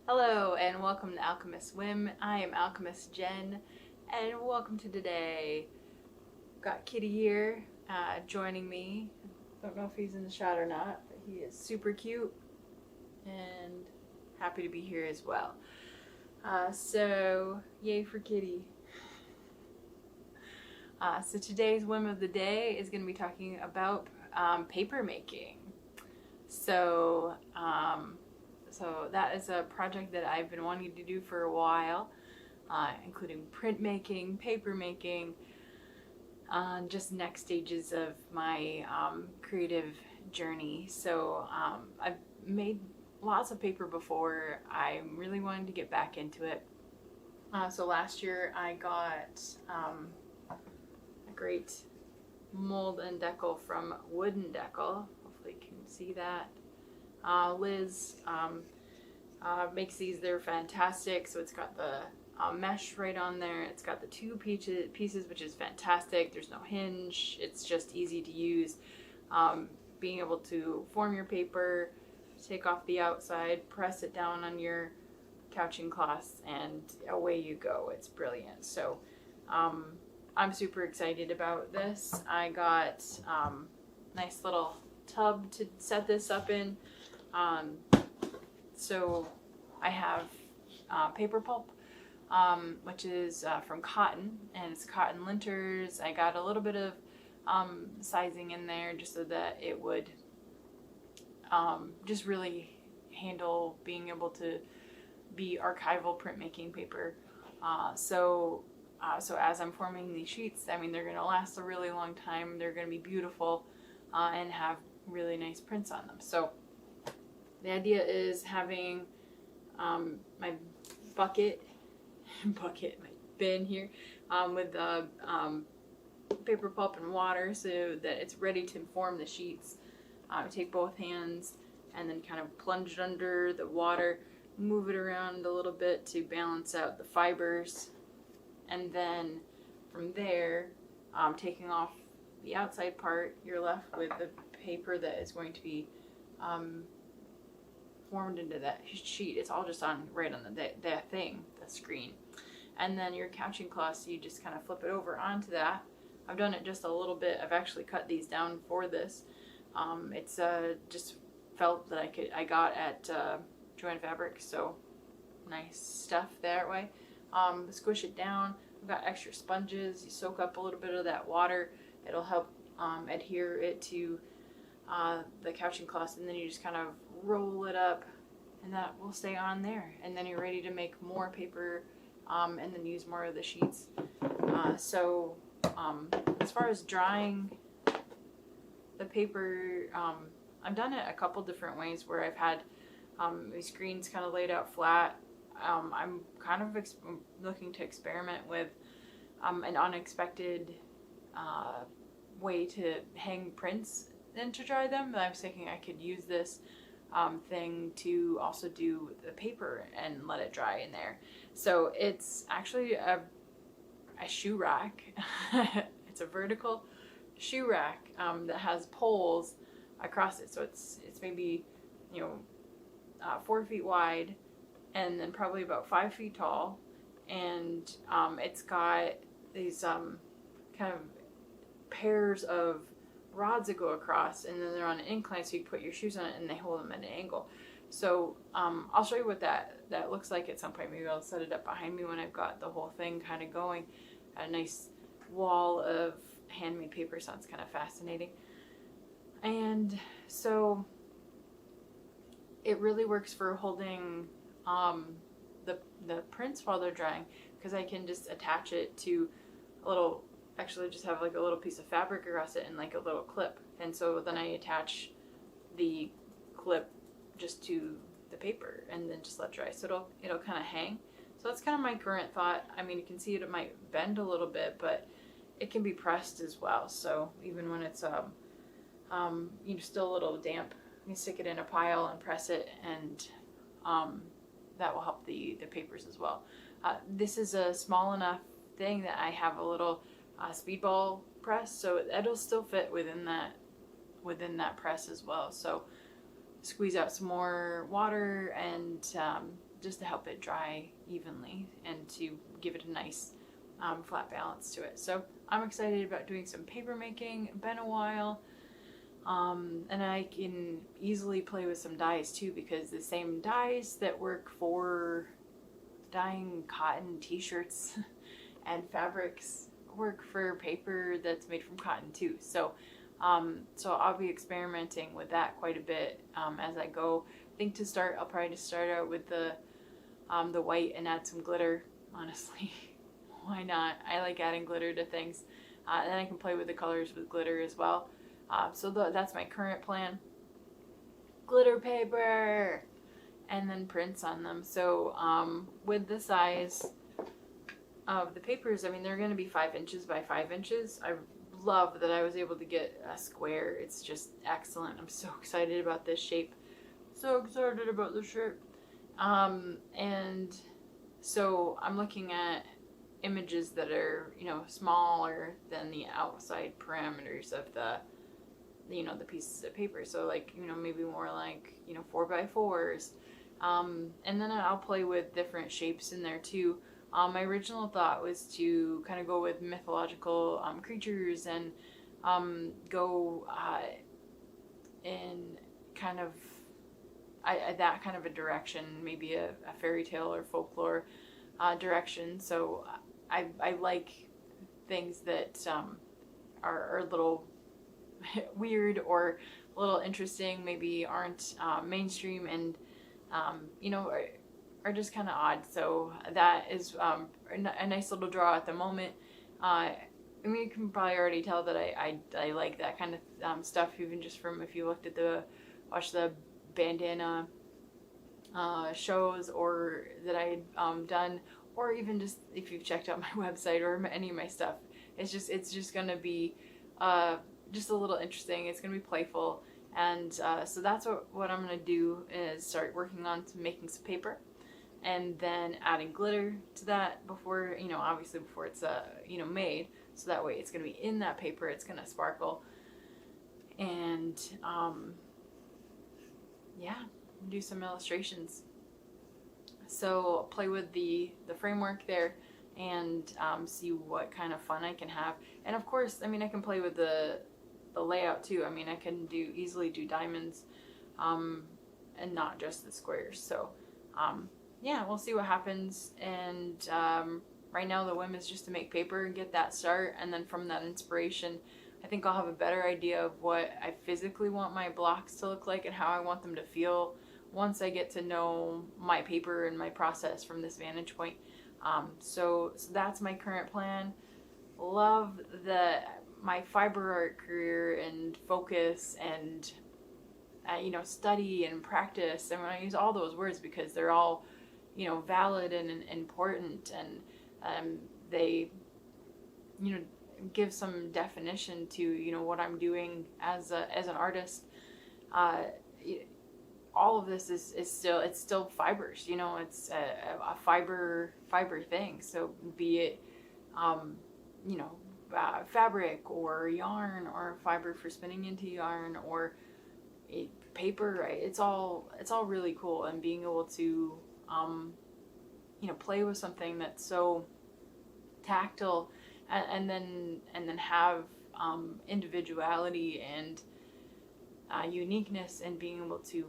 Hello and welcome to Alchemist Whim. I am Alchemist Jen and welcome to today. Got Kitty here joining me. Don't know if he's in the shot or not, but he is super cute and happy to be here as well. So yay for Kitty. So today's whim of the day is going to be talking about paper making. So that is a project that I've been wanting to do for a while, including printmaking, paper making, just next stages of my creative journey. So I've made lots of paper before. I'm really wanting to get back into it. So last year I got a great mold and decal from Wood and Decal. Hopefully you can see that. Liz makes these. They're fantastic. So it's got the mesh right on there. It's got the two pieces, which is fantastic. There's no hinge. It's just easy to use. Being able to form your paper, take off the outside, press it down on your couching cloths, and away you go. It's brilliant. So I'm super excited about this. I got nice little tub to set this up in. So I have paper pulp, which is from cotton, and it's cotton linters. I got a little bit of sizing in there just so that it would just really handle being able to be archival printmaking paper. So as I'm forming these sheets, I mean, they're going to last a really long time. They're going to be beautiful and have really nice prints on them. So the idea is having my my bin here with the paper pulp and water so that it's ready to form the sheets. Take both hands and then kind of plunge it under the water, move it around a little bit to balance out the fibers, and then from there, taking off the outside part, you're left with the paper that is going to be formed into that sheet. It's all just on right on the screen. And then your couching cloths, you just kind of flip it over onto that. I've done it just a little bit. I've actually cut these down for this. It's just felt that I got at Joann Fabric, so nice stuff that way. Squish it down. I've got extra sponges. You soak up a little bit of that water. It'll help adhere it to the couching cloths, and then you just kind of roll it up, and that will stay on there. And then you're ready to make more paper, and then use more of the sheets. So as far as drying the paper, I've done it a couple different ways where I've had these screens kind of laid out flat. I'm kind of looking to experiment with an unexpected way to hang prints and to dry them. I was thinking I could use this thing to also do the paper and let it dry in there. So it's actually a shoe rack. It's a vertical shoe rack that has poles across it. So it's maybe 4 feet wide and then probably about 5 feet tall, and it's got these kind of pairs of rods that go across, and then they're on an incline, so you put your shoes on it and they hold them at an angle. So I'll show you what that looks like at some point. Maybe I'll set it up behind me when I've got the whole thing kind of going. A nice wall of handmade paper sounds kind of fascinating. And so it really works for holding the prints while they're drying, because I can just attach it to a little, actually just have like a little piece of fabric across it and like a little clip. And so then I attach the clip just to the paper and then just let dry. So it'll kind of hang. So that's kind of my current thought. I mean, you can see it might bend a little bit, but it can be pressed as well. So even when it's still a little damp, you can stick it in a pile and press it, and that will help the papers as well. This is a small enough thing that I have a little speedball press, so it'll still fit within that press as well. So squeeze out some more water and just to help it dry evenly and to give it a nice flat balance to it. So I'm excited about doing some paper making. Been a while. And I can easily play with some dyes too, because the same dyes that work for dyeing cotton t-shirts and fabrics work for paper that's made from cotton too. So I'll be experimenting with that quite a bit as I go. I think to start, I'll probably just start out with the white and add some glitter, honestly. Why not? I like adding glitter to things. And then I can play with the colors with glitter as well. So that's my current plan. Glitter paper! And then prints on them. So with the size of the papers, I mean, they're going to be 5 inches by 5 inches. I love that I was able to get a square. It's just excellent. I'm so excited about this shape. So excited about the shape. And so I'm looking at images that are, smaller than the outside parameters of the pieces of paper. So like, maybe more like, 4x4s. And then I'll play with different shapes in there too. My original thought was to kind of go with mythological creatures and go in kind of that kind of a direction, maybe a fairy tale or folklore direction. So I like things that are a little weird or a little interesting, maybe aren't mainstream, and are just kind of odd. So that is a nice little draw at the moment. I mean, you can probably already tell that I like that kind of stuff, even just from if you watched the bandana shows or that I had done, or even just if you've checked out my website or any of my stuff. It's just gonna be just a little interesting. It's gonna be playful, and so that's what I'm gonna do is start working on making some paper, and then adding glitter to that before, obviously before it's made, so that way it's gonna be in that paper, it's gonna sparkle, and yeah, do some illustrations. So play with the framework there and see what kind of fun I can have. And of course, I mean, I can play with the layout too. I mean, I can easily do diamonds and not just the squares. So yeah, we'll see what happens. And right now the whim is just to make paper and get that start, and then from that inspiration, I think I'll have a better idea of what I physically want my blocks to look like and how I want them to feel once I get to know my paper and my process from this vantage point. So that's my current plan. Love my fiber art career and focus and study and practice. And when I use all those words, because they're all valid and important, and they give some definition to what I'm doing as an artist. All of this is still fibers. It's a fiber thing. So be it fabric or yarn or fiber for spinning into yarn or paper. It's all really cool, and being able to play with something that's so tactile, and then have individuality and uniqueness, and being able to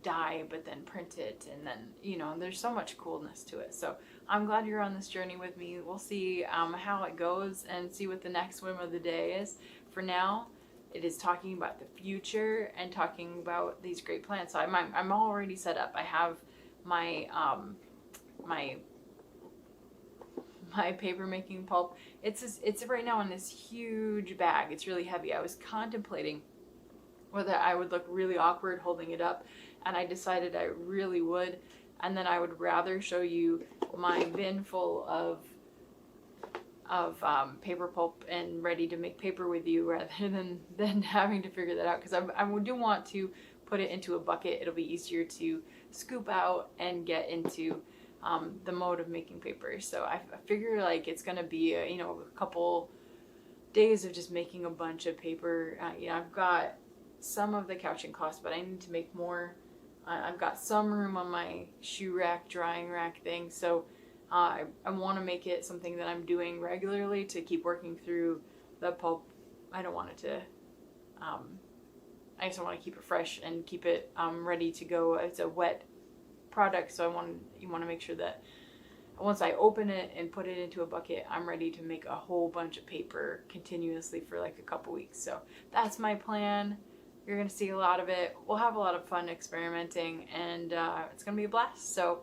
dye but then print it, and then there's so much coolness to it. So I'm glad you're on this journey with me. We'll see how it goes and see what the next whim of the day is. For now, it is talking about the future and talking about these great plans. So I'm already set up. I have my my paper making pulp. It's right now in this huge bag. It's really heavy. I was contemplating whether I would look really awkward holding it up, and I decided I really would, and then I would rather show you my bin full of paper pulp and ready to make paper with you, rather than having to figure that out, because I do want to put it into a bucket. It'll be easier to scoop out and get into the mode of making paper. So I figure like it's gonna be a couple days of just making a bunch of paper. You know, I've got some of the couching cloths, but I need to make more. I've got some room on my shoe rack, drying rack thing, so I want to make it something that I'm doing regularly to keep working through the pulp. I don't want it to, I just want to keep it fresh and keep it ready to go. It's a wet product, so you want to make sure that once I open it and put it into a bucket, I'm ready to make a whole bunch of paper continuously for like a couple weeks. So that's my plan. You're going to see a lot of it. We'll have a lot of fun experimenting, and it's going to be a blast. So,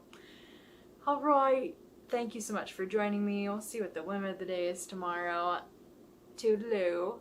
all right. Thank you so much for joining me. We'll see what the whim of the day is tomorrow. Toodaloo.